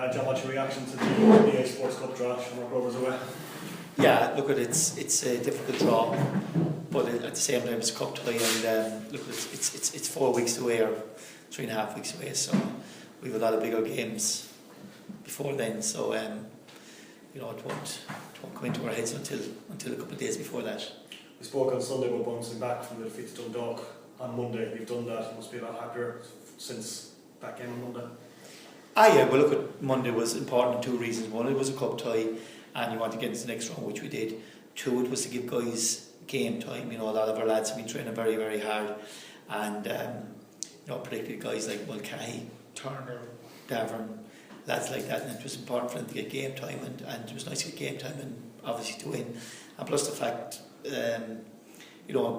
John, what's your reaction to the BA Sports Cup draw? Shamrock Rovers away? Yeah, look, it's a difficult draw, but at the same time it's a cup tie, and look, it's 4 weeks away or 3.5 weeks away, so we have a lot of bigger games before then. So it won't come into our heads until a couple of days before that. We spoke on Sunday about bouncing back from the defeat to Dundalk on Monday. You've done that. You must be a lot happier since that game on Monday. Yeah, well, look, Monday was important for 2 reasons. One, it was a cup tie, and you want to get into the next round, which we did. 2, it was to give guys game time. A lot of our lads have been training very, very hard, and particularly guys like Mulcahy, Turner, Davern, lads like that, and it was important for them to get game time, and it was nice to get game time and obviously to win. And plus the fact,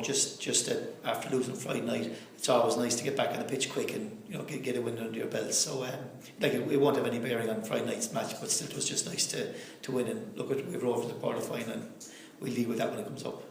just that after losing Friday night, it's always nice to get back on the pitch quick and get a win under your belt. So it won't have any bearing on Friday night's match, but still it was just nice to win. And look, we're over to the quarter final, and we'll deal with that when it comes up.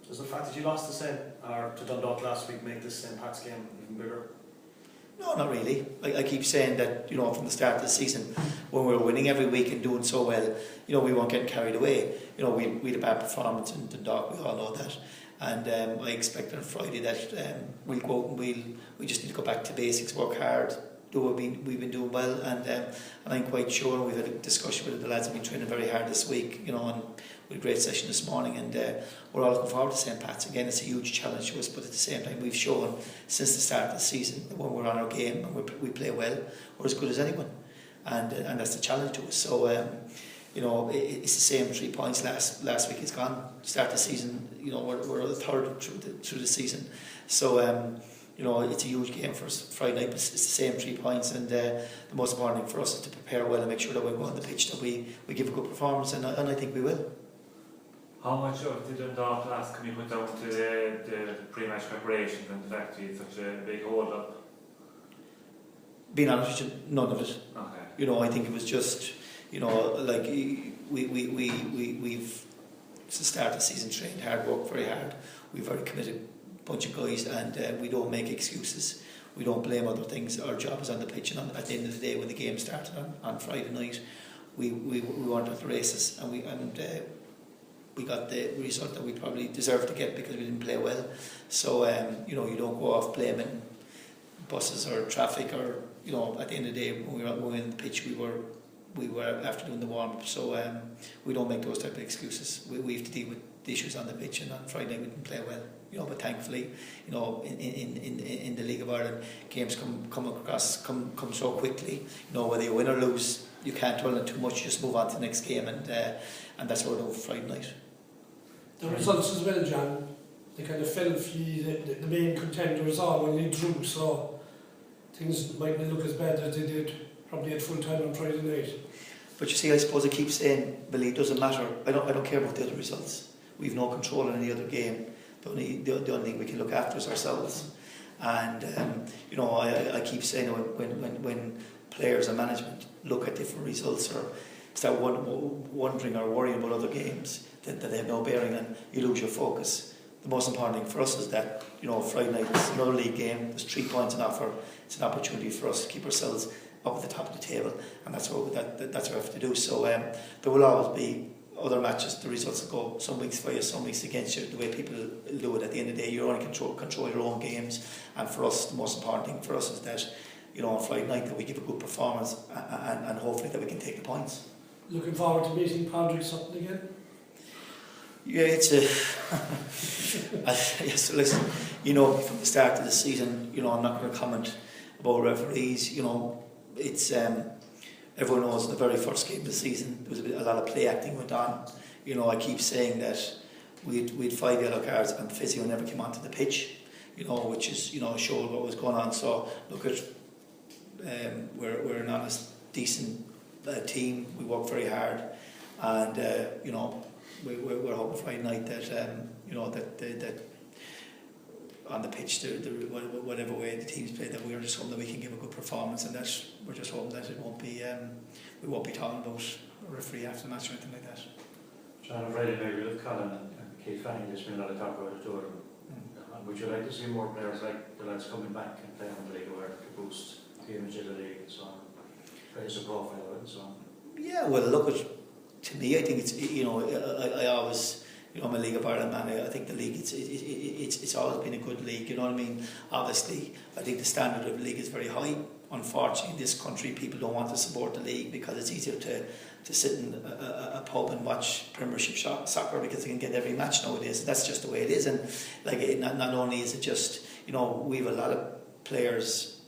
Does the fact that you lost to Dundalk last week make this St. Pat's game even bigger? No, not really. I keep saying that, from the start of the season, when we were winning every week and doing so well, we weren't getting carried away. We had a bad performance in Dundalk, we all know that. And I expect on Friday that we'll go out and we just need to go back to basics, work hard, do what we've been doing well. And I'm quite sure, we've had a discussion with the lads have been training very hard this week, and we had a great session this morning, and we're all looking forward to St. Pat's. Again, it's a huge challenge to us, but at the same time we've shown since the start of the season that when we're on our game and we play well, we're as good as anyone, and that's the challenge to us. So it's the same 3 points last week. It's gone. Start the season, we're the third through the season, so it's a huge game for us Friday night, but it's the same 3 points, and the most important thing for us is to prepare well and make sure that when we go on the pitch that we give a good performance, and I think we will. How much of the Dundalk loss can you put down to the pre-match preparations and the fact that you had such a big hold up? Being honest with you, none of it. Okay. I think it was just, we've to the start of the season trained hard, worked very hard. We're very committed bunch of guys, and we don't make excuses. We don't blame other things. Our job is on the pitch, and at the end of the day, when the game started on Friday night, we weren't at the races, and we got the result that we probably deserved to get because we didn't play well. So you don't go off blaming buses or traffic, or at the end of the day, when we were in the pitch, we were after doing the warm-up. So we don't make those type of excuses. We have to deal with the issues on the pitch, and on Friday we didn't play well. But thankfully, in the League of Ireland, games come so quickly. Whether you win or lose, you can't dwell on it too much. You just move on to the next game, and that's what we're doing Friday night. The results as well, John, they kind of fell for you, the main contenders all when they drew, so things might not look as bad as they did probably at full time on Friday night. But you see, I suppose I keep saying, Billy, it doesn't matter. I don't care about the other results. We've no control in any other game. The only thing we can look after is ourselves. And I keep saying when players and management look at different results or start wondering or worrying about other games that they have no bearing on, you lose your focus. The most important thing for us is that Friday night is another league game. There's 3 points on offer. It's an opportunity for us to keep ourselves up at the top of the table, and that's what we have to do. So there will always be other matches. The results will go some weeks for you, some weeks against you. The way people do it, at the end of the day, you only control your own games. And for us, the most important thing for us is that on Friday night that we give a good performance, and hopefully that we can take the points. Looking forward to meeting Patrick Sutton again. Yeah, it's yes. Listen, from the start of the season, I'm not going to comment about referees. It's everyone knows the very first game of the season there was a lot of play acting went on. I keep saying that we'd 5 yellow cards and physio never came onto the pitch. Which is showed what was going on. So look at we're an honest, decent team. We work very hard, and we're hoping Friday night that that on the pitch, whatever way the teams play, that we're just hoping that we can give a good performance, and that we're just hoping that it won't be we won't be talking about a referee after the match or anything like that. John, on Friday night we with Colin and Keith Fanning, there's been a lot of talk about it too. Would you like to see more players like the lads coming back and playing on the league where to boost the image of the league and so on? raise the profile of it and so on. Yeah, well, look, to me, I think it's, I always, I'm a League of Ireland man. I think the league, it's always been a good league, you know what I mean? Obviously, I think the standard of the league is very high. Unfortunately, in this country, people don't want to support the league because it's easier to sit in a pub and watch Premiership soccer because they can get every match nowadays. That's just the way it is. And not only is it just, we have a lot of players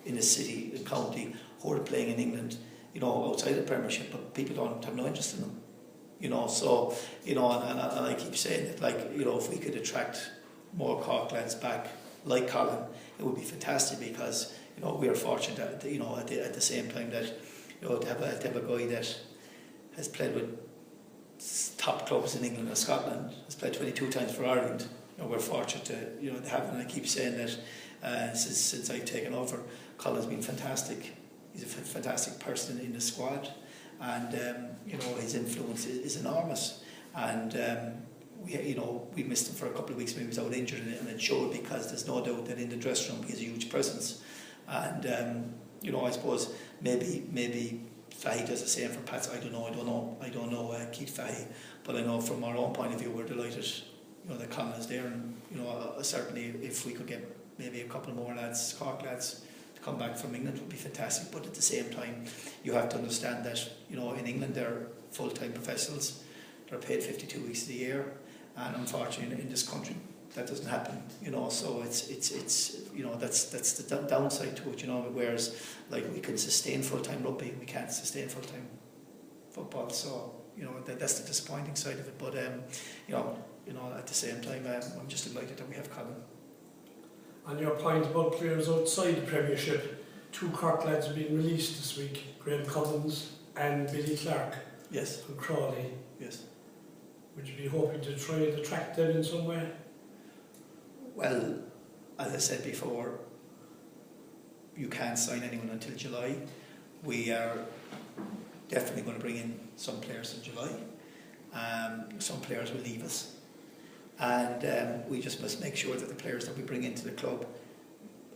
in the city and county who are playing in England, outside the Premiership, but people don't have no interest in them. So, and I keep saying that, if we could attract more Cork lads back, like Colin, it would be fantastic because, we are fortunate that, at the same time that, to have a guy that has played with top clubs in England and Scotland, has played 22 times for Ireland. We're fortunate to have him, and I keep saying that since I've taken over, Colin's been fantastic. He's a fantastic person in the squad, and his influence is enormous. And we missed him for a couple of weeks when he was out injured, and it showed because there's no doubt that in the dressing room he has a huge presence. And I suppose maybe Fahy does the same for Pats. I don't know Keith Fahy, but I know from our own point of view we're delighted that Colin is there, and certainly if we could get maybe a couple more lads, Cork lads, to come back from England would be fantastic. But at the same time, you have to understand that in England they're full-time professionals. They're paid 52 weeks of the year, and unfortunately in this country that doesn't happen. So it's that's the downside to it. Whereas we can sustain full-time rugby, we can't sustain full-time football. So that's the disappointing side of it. But at the same time, I'm just delighted that we have Colin. On your point about players outside the Premiership, 2 Cork lads have been released this week, Graham Cummins and Billy Clark. Yes. From Crawley. Yes. Would you be hoping to try and attract them in some way? Well, as I said before, you can't sign anyone until July. We are definitely going to bring in some players in July. Some players will leave us. And we just must make sure that the players that we bring into the club,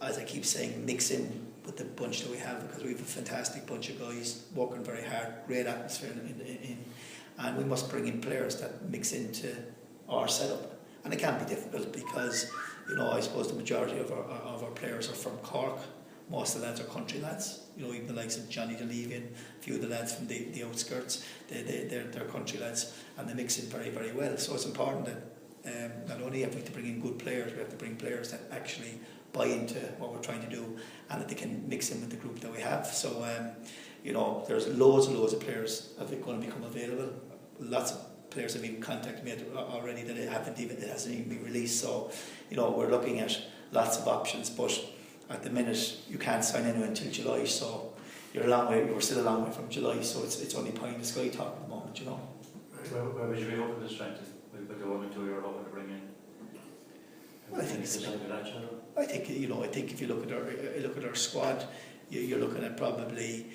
as I keep saying, mix in with the bunch that we have, because we have a fantastic bunch of guys working very hard, great atmosphere and we must bring in players that mix into our setup. And it can be difficult because, I suppose the majority of our players are from Cork. Most of the lads are country lads. Even the likes of Johnny DeLevian, a few of the lads from the outskirts, they're country lads, and they mix in very, very well. So it's important that not only have we to bring in good players, we have to bring players that actually buy into what we're trying to do, and that they can mix in with the group that we have. So, there's loads and loads of players that are going to become available. Lots of players have even contacted me already that it hasn't even been released. So, we're looking at lots of options, but at the minute you can't sign anyone until July. So you're still a long way from July. So it's only pie in the sky talk at the moment. Where would you be hoping to strengthen? With the 1 or 2 you're hoping to bring in? Well, I think if you look at our squad, you're looking at probably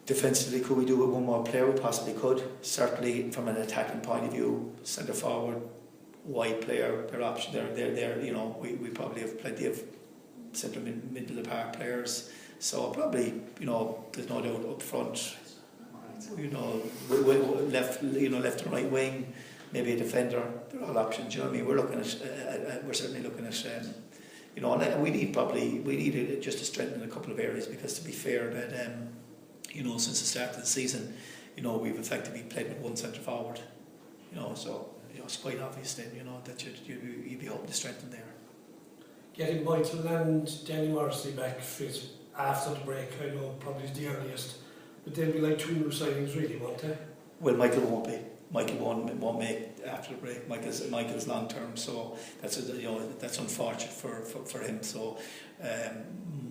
defensively. Could we do with one more player? We possibly could. Certainly from an attacking point of view, centre forward, wide player, their option. They're we probably have plenty of centre middle of the park players. So probably there's no doubt up front. Left and right wing, maybe a defender. They're all options. We're looking at. We're certainly looking at. And we need just to strengthen a couple of areas, because to be fair, that since the start of the season, we've effectively played with one centre forward. So it's quite obvious then, that you'd be hoping to strengthen there. Getting Michael and Danny Morrissey back fit after the break, I know probably is the earliest, but they'll be like 2 new signings really, won't they? Well, Michael won't be. Michael won't make after the break. Michael's long term, so that's that's unfortunate for him. So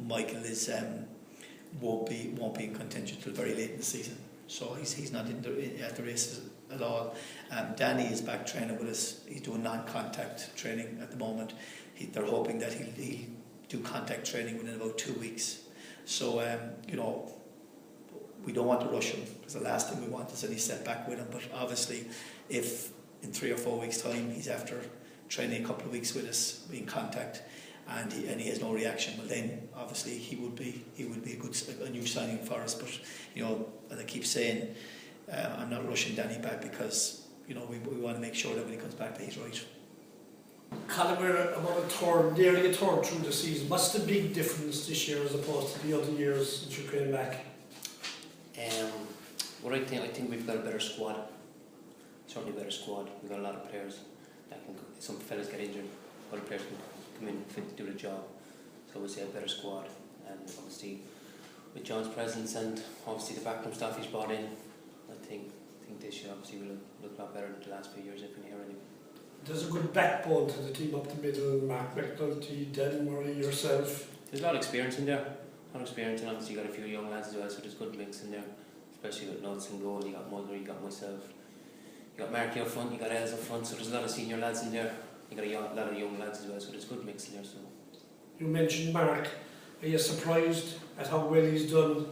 Michael won't be in contention till very late in the season. So he's not at the races at all. Danny is back training with us. He's doing non-contact training at the moment. They're hoping that he'll do contact training within about 2 weeks. So we don't want to rush him, because the last thing we want is any setback with him. But obviously, if in 3 or 4 weeks' time he's after training a couple of weeks with us, in contact, and he has no reaction, well then obviously he would be a new signing for us. But as I keep saying, I'm not rushing Danny back because we want to make sure that when he comes back that he's right. Colin, we're about nearly a third through the season. What's the big difference this year as opposed to the other years since you came back? What I think we've got a better squad. Certainly a better squad. We've got a lot of players that can. Some fellas get injured, other players can come in fit to do the job. So we'll say a better squad, and obviously with John's presence and obviously the backroom staff he's brought in, I think this year obviously will look a lot better than the last few years. I've been here anyway. There's a good backbone to the team up the middle. Mark McNulty, Dan Murray, yourself. There's a lot of experience in there. A lot of experience, and obviously you got a few young lads as well. So there's a good mix in there, especially with Nuts and goal. You got Mother, you got myself. You got Marky up front, you got Els up front, so there's a lot of senior lads in there. You got a lot of young lads as well, so there's a good mix in there. So You mentioned Mark. Are you surprised at how well he's done?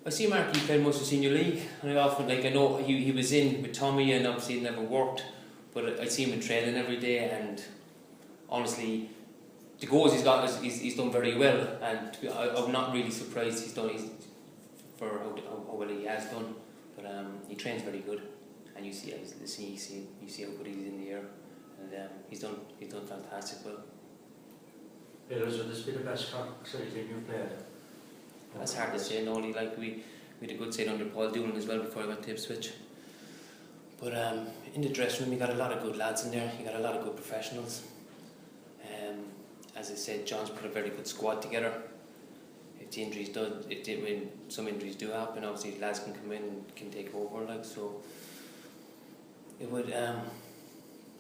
I see Marky played most of senior league, and I know he was in with Tommy, and obviously it never worked, but I see him in training every day, and honestly, the goals he's got, he's done very well, and I'm not really surprised for how well he has done. But he trains very good, and you see how good he's in the air, and he's done fantastic well. Would this be the best Cork City team you've played? That's hard to say. No, we had a good side under Paul Doolan as well before I went to Ipswich. But in the dressing room, you got a lot of good lads in there. You got a lot of good professionals. As I said, John's put a very good squad together. When some injuries do happen, obviously lads can come in and can take over, so it would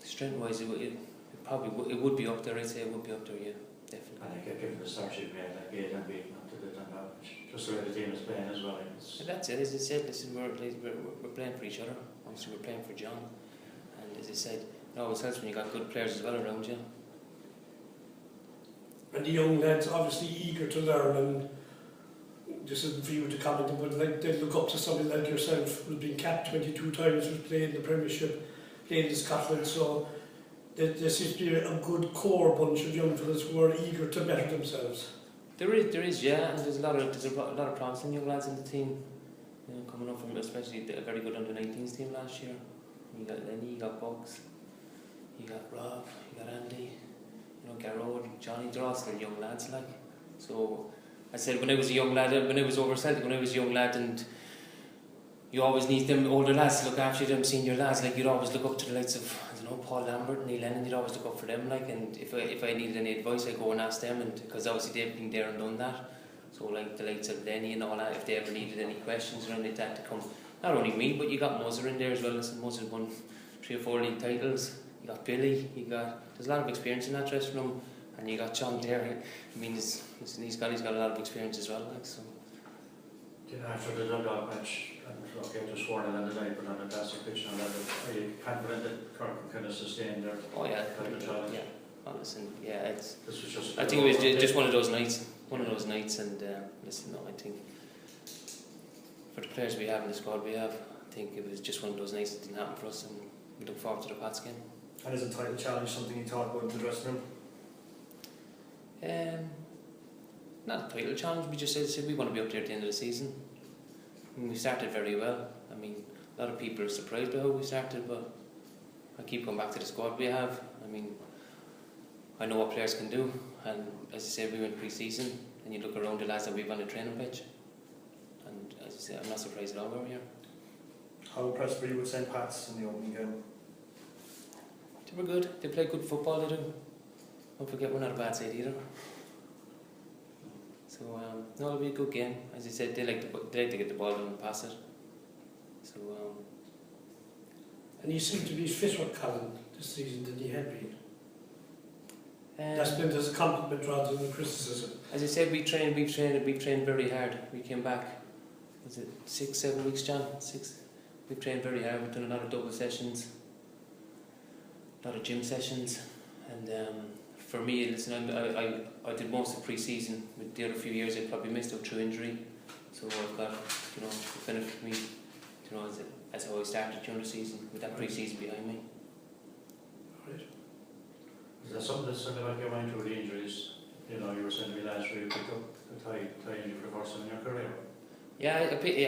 strength wise it would be up there. I'd say it would be up there, yeah, definitely. I think given the start you've made, like 8 and beaten up to the Dundalk, just the way the team is playing as well. So that's it. As I said, listen, we're playing for each other. Obviously, we're playing for John, and as I said, it always helps when you got good players as well around you. And the young lads obviously eager to learn, and this isn't for you to comment, but they look up to somebody like yourself who's been capped 22 times, who's played in the Premiership, played in Scotland, so there seems to be a good core bunch of young fellas who are eager to better themselves. There is, yeah, and there's a lot of promising young lads in the team, coming up from especially a very good under-19s team last year. You got Lenny, you got Bugs, you got Rob, you got Andy, Garrod, Johnny, they're all still young lads, like. So I said when I was a young lad, when I was over Celtic, when I was a young lad, and you always need them older lads to look after them senior lads, like you'd always look up to the likes of, Paul Lambert and Neil Lennon, you'd always look up for them, like, and if I needed any advice, I'd go and ask them, and because obviously they've been there and done that. So like the likes of Lenny and all that, if they ever needed any questions or anything like that to come, not only me, but you got Muzzer in there as well. Listen, Muzzer's won 3 or 4 league titles. You got Billy, there's a lot of experience in that dressing room, and you got John there. I mean, he's got a lot of experience as well, like, so. After the Dundalk match, and just 4-0 on the night, but on a classic pitch on that, are you confident that Cork can kind of sustain their title challenge? Yeah. Oh, listen, yeah, This was just I think it was just one of those nights, and listen, no, I think for the players we have in the squad I think it was just one of those nights that didn't happen for us, and we look forward to the Pats game. And is a title challenge something you talk about in the dressing room? Not a title challenge, we just said we want to be up there at the end of the season. And we started very well. I mean, a lot of people are surprised by how we started, but I keep going back to the squad we have. I mean, I know what players can do, and as I said, we went pre-season, and you look around the lads that we've on the training pitch, and as I said, I'm not surprised at all we're here. How impressed were you with St. Pat's in the opening game? They were good. They play good football, they do. Don't forget, we're not a bad side either. So, no, it'll be a good game. As I said, they like to get the ball and pass it. So, and you seem to be fitter, Colin, this season than you had been. That's been as a compliment rather than a criticism. As I said, we've trained very hard. We came back, was it 6-7 weeks, John? 6. We've trained very hard. We've done a lot of double sessions, a lot of gym sessions, and for me, listen, I did most of pre-season. With the other few years, I probably missed out through injury. So I've got, the benefit for me, as how I started during the season, with that pre-season behind me. Right. There's something that's something like your mind through the injuries. You know, you were saying to me last year you picked up a thigh injury for the first time in your career. Yeah, I picked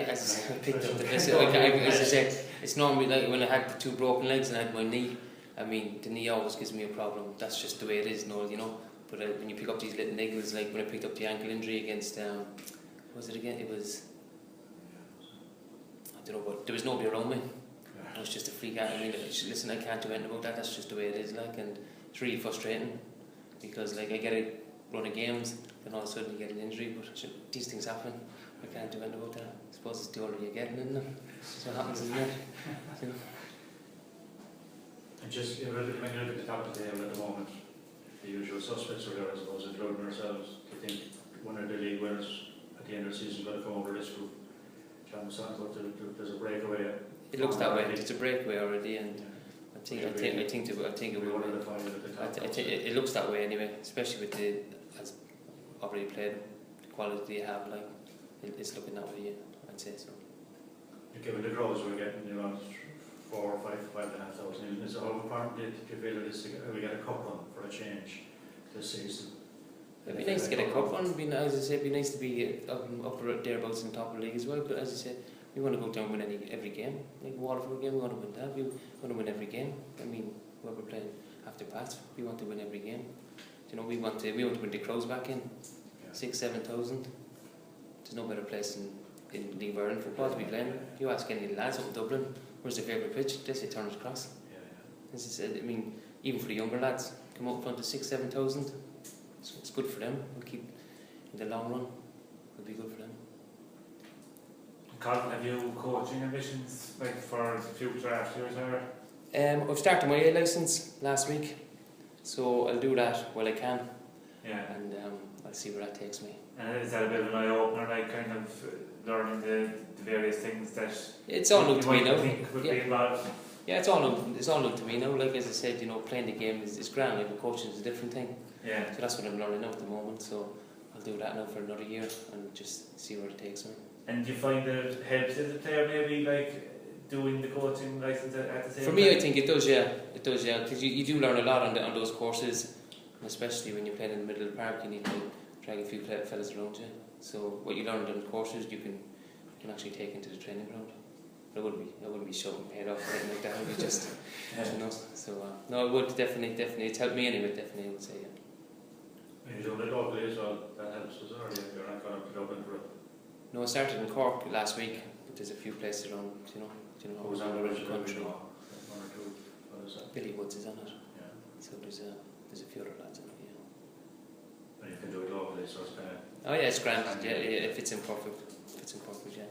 up the best. As I said, it's normally like when I had the 2 broken legs and I had my knee. I mean, the knee always gives me a problem. That's just the way it is, Noel, you know. But when you pick up these little niggles, like when I picked up the ankle injury against, was it again? It was, I don't know what, there was nobody around me. It was just a freak out. I mean, listen, I can't do anything about that. That's just the way it is, like, and it's really frustrating because, like, I get a run of games, then all of a sudden you get an injury, but these things happen. I can't do anything about that. I suppose it's the older you're getting, isn't it? That's what happens, isn't it? You know? And just, when you look at the top of the table at the moment, the usual suspects are there, I suppose, including ourselves. Do you think one of the league winners at the end of the season is going to come over this group? John was talking about there's a breakaway. It looks that way. It's a breakaway already, and I think it will. It looks that way anyway, especially with the as already played the quality they have. Like it's looking that way. Yeah, I'd say so. Given the crowds we're getting, 4,000, 5,500. Is it how important do you feel it is to we get a cup run for a change this season? It'd be nice to get a cup run. As I said, it'd be nice to be up thereabouts in top of the league as well. But as I said, we want to go down and win every game. Like Waterford game, we want to win that. We want to win every game. I mean, whoever playing after Pats, we want to win every game. We want to win the crowds back in 6,000-7,000. There's no better place in League of Ireland football to be playing. You ask any of the lads up in Dublin, where's their favourite pitch? They say Turner's Cross. As I said, I mean, even for the younger lads, come up in front of 6,000-7,000. It's good for them. It'll keep in the long run. It'll be good for them. Colin, have you coaching ambitions like for the future after you retire? I've started my A licence last week, so I'll do that while I can. Yeah. And I'll see where that takes me. And is that a bit of an eye opener, like kind of learning the various things that it's all new to me now? Would be involved? Yeah, it's all new to me now. Like as I said, playing the game is grand. Like coaching is a different thing. Yeah. So that's what I'm learning now at the moment. So I'll do that now for another year and just see where it takes me. And do you find that it helps as a player, maybe like doing the coaching license at the same time? For me, I think it does. Yeah, because you do learn a lot on those courses, and especially when you're playing in the middle of the park, you need to drag a few fellas around you. So what you learn on the courses, you can actually take into the training ground. But I wouldn't be shouting my head off or anything like that. It would be just, So no, it would definitely. It's helped me anyway. Definitely, I would say. Yeah. And you're doing it locally as well. That helps us already. You're not going to Dublin for it. No, I started in Cork last week, but there's a few places around. Who's on the country. One or two. What is that? Billy Woods is on it. Yeah. So there's a few other lads on it. Yeah. And you can do it locally, so it's kind of. Oh yeah, it's grand. Yeah, it fits in perfect. Yeah.